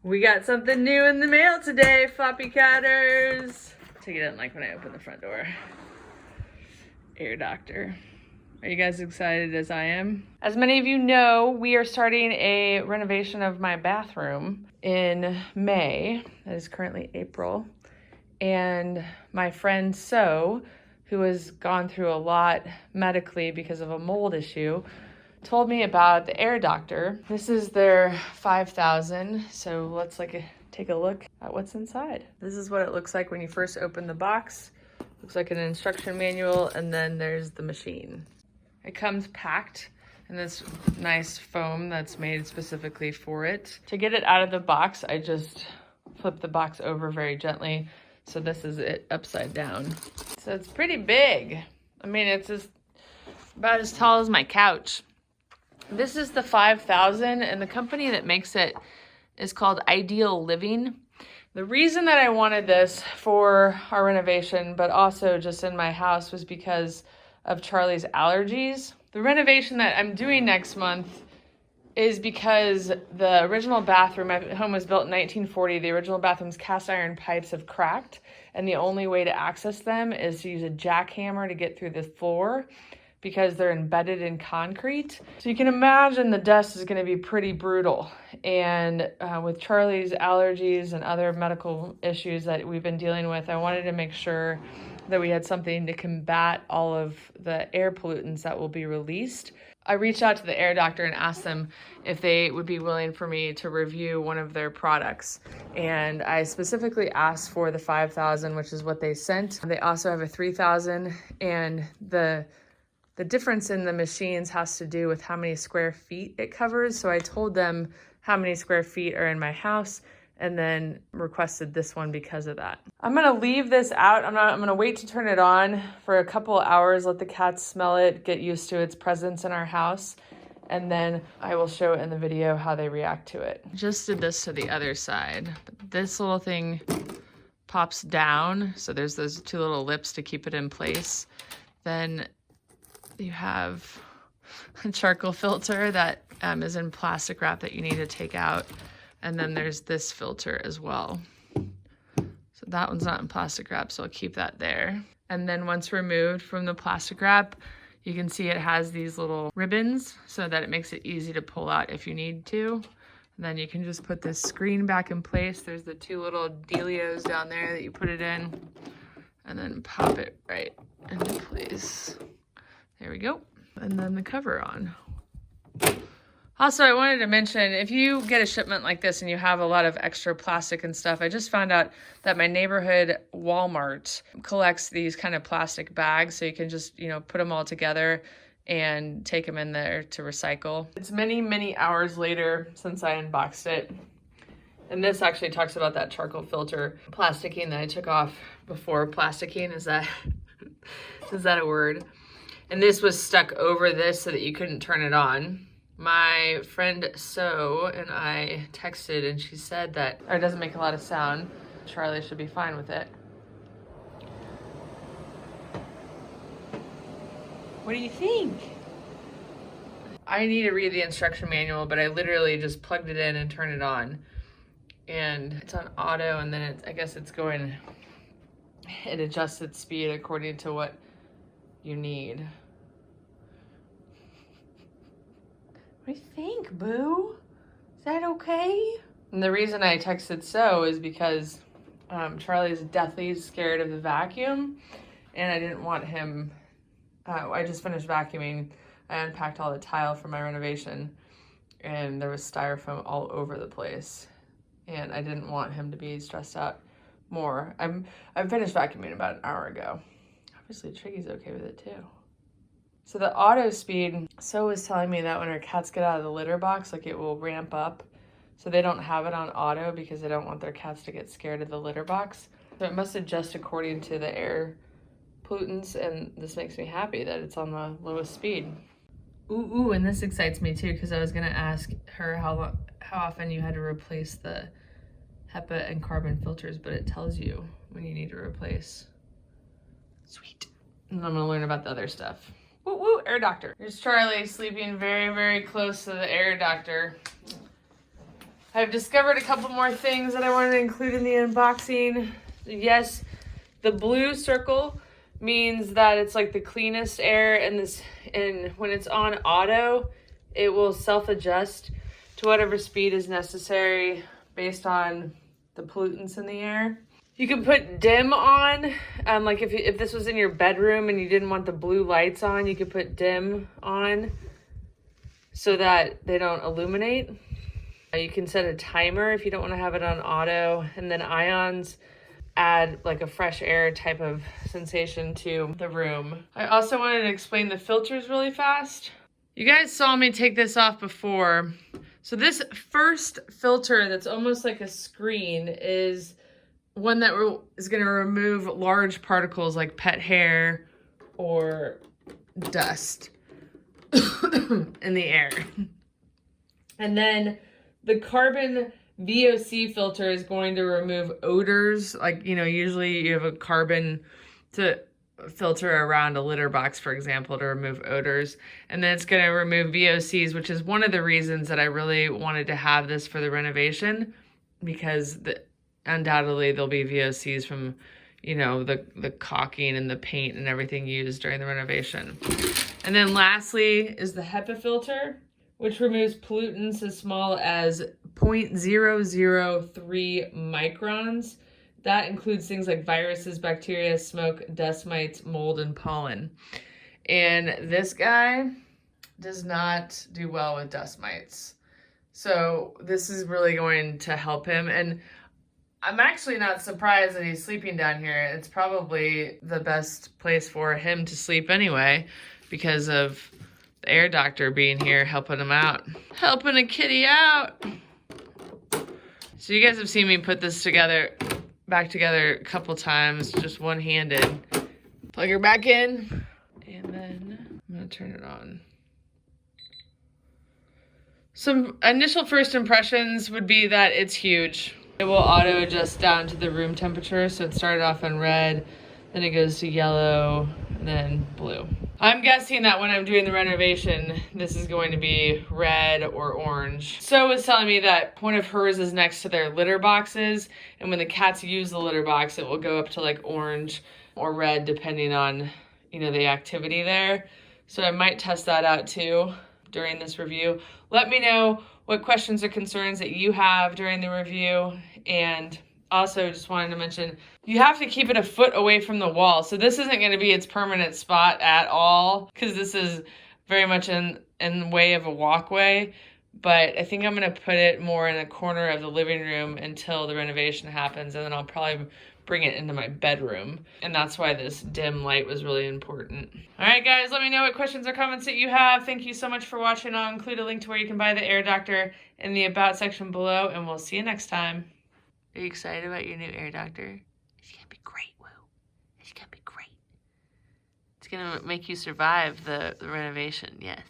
We got something new in the mail today, Floppycatters. Take it in like when I open the front door. AirDoctor. Are you guys excited as I am? As many of you know, we are starting a renovation of my bathroom in May. That is currently April. And my friend who has gone through a lot medically because of a mold issue, told me about the AirDoctor. This is their 5,000. So let's take a look at what's inside. This is what it looks like when you first open the box. Looks like an instruction manual, and then there's the machine. It comes packed in this nice foam that's made specifically for it. To get it out of the box, I just flip the box over very gently. So this is it upside down. So it's pretty big. I mean, it's about as tall as my couch. This is the 5,000, and the company that makes it is called Ideal Living. The reason that I wanted this for our renovation, but also just in my house, was because of Charlie's allergies. The renovation that I'm doing next month is because the original bathroom, my home was built in 1940. The original bathroom's cast iron pipes have cracked, and the only way to access them is to use a jackhammer to get through the floor because they're embedded in concrete. So you can imagine the dust is gonna be pretty brutal. And with Charlie's allergies and other medical issues that we've been dealing with, I wanted to make sure that we had something to combat all of the air pollutants that will be released. I reached out to the AirDoctor and asked them if they would be willing for me to review one of their products. And I specifically asked for the 5,000, which is what they sent. They also have a 3,000, and the difference in the machines has to do with how many square feet it covers. So I told them how many square feet are in my house, and then requested this one because of that. I'm gonna leave this out. I'm gonna wait to turn it on for a couple hours, let the cats smell it, get used to its presence in our house, and then I will show in the video how they react to it. Just did this to the other side. This little thing pops down, so there's those two little lips to keep it in place. Then you have a charcoal filter that is in plastic wrap that you need to take out. And then there's this filter as well. So that one's not in plastic wrap, so I'll keep that there. And then once removed from the plastic wrap, you can see it has these little ribbons so that it makes it easy to pull out if you need to. And then you can just put this screen back in place. There's the two little dealios down there that you put it in, and then pop it right into place. There we go. And then the cover on. Also, I wanted to mention, if you get a shipment like this and you have a lot of extra plastic and stuff, I just found out that my neighborhood Walmart collects these kind of plastic bags, so you can just, put them all together and take them in there to recycle. It's many, many hours later since I unboxed it. And this actually talks about that charcoal filter plasticine that I took off before. Plasticine, is that a word? And this was stuck over this so that you couldn't turn it on. My friend and I texted, and she said that it doesn't make a lot of sound. Charlie should be fine with it. What do you think? I need to read the instruction manual, but I literally just plugged it in and turned it on. And it's on auto, and then I guess it adjusts its speed according to what you need. What do you think, boo? Is that okay? And the reason I texted is because Charlie's deathly scared of the vacuum, and I didn't want him, I just finished vacuuming. I unpacked all the tile for my renovation, and there was styrofoam all over the place, and I didn't want him to be stressed out more. I finished vacuuming about an hour ago. Obviously, Triggy's okay with it too. So the auto speed, was telling me that when our cats get out of the litter box, it will ramp up. So they don't have it on auto because they don't want their cats to get scared of the litter box. So it must adjust according to the air pollutants, and this makes me happy that it's on the lowest speed. Ooh, and this excites me too, because I was gonna ask her how often you had to replace the HEPA and carbon filters, but it tells you when you need to replace. Sweet. And I'm gonna learn about the other stuff. Woo woo, AirDoctor. Here's Charlie sleeping very, very close to the AirDoctor. I've discovered a couple more things that I wanted to include in the unboxing. Yes, the blue circle means that it's like the cleanest air, and when it's on auto, it will self-adjust to whatever speed is necessary based on the pollutants in the air. You can put dim on, like if this was in your bedroom and you didn't want the blue lights on, you could put dim on so that they don't illuminate. You can set a timer if you don't want to have it on auto, and then ions add like a fresh air type of sensation to the room. I also wanted to explain the filters really fast. You guys saw me take this off before. So this first filter that's almost like a screen is one that is going to remove large particles like pet hair or dust in the air. And then the carbon VOC filter is going to remove odors. Like, you know, usually you have a carbon to filter around a litter box, for example, to remove odors. And then it's going to remove VOCs, which is one of the reasons that I really wanted to have this for the renovation, because undoubtedly there'll be VOCs from, you know, the caulking and the paint and everything used during the renovation. And then lastly is the HEPA filter, which removes pollutants as small as 0.003 microns. That includes things like viruses, bacteria, smoke, dust mites, mold, and pollen. And this guy does not do well with dust mites. So this is really going to help him. And I'm actually not surprised that he's sleeping down here. It's probably the best place for him to sleep anyway, because of the AirDoctor being here helping him out. Helping a kitty out. So you guys have seen me put this back together a couple times, just one-handed. Plug her back in, and then I'm gonna turn it on. Some initial first impressions would be that it's huge. It will auto adjust down to the room temperature. So it started off in red, then it goes to yellow, and then blue. I'm guessing that when I'm doing the renovation, this is going to be red or orange. So was telling me that one of hers is next to their litter boxes, and when the cats use the litter box, it will go up to like orange or red depending on, you know, the activity there. So I might test that out too during this review. Let me know what questions or concerns that you have during the review. And also just wanted to mention, you have to keep it a foot away from the wall. So this isn't going to be its permanent spot at all, because this is very much in way of a walkway. But I think I'm going to put it more in a corner of the living room until the renovation happens, and then I'll probably bring it into my bedroom. And that's why this dim light was really important. All right, guys, let me know what questions or comments that you have. Thank you so much for watching. I'll include a link to where you can buy the AirDoctor in the About section below, and we'll see you next time. Are you excited about your new AirDoctor? It's gonna be great, Woo. It's gonna be great. It's gonna make you survive the renovation, yes.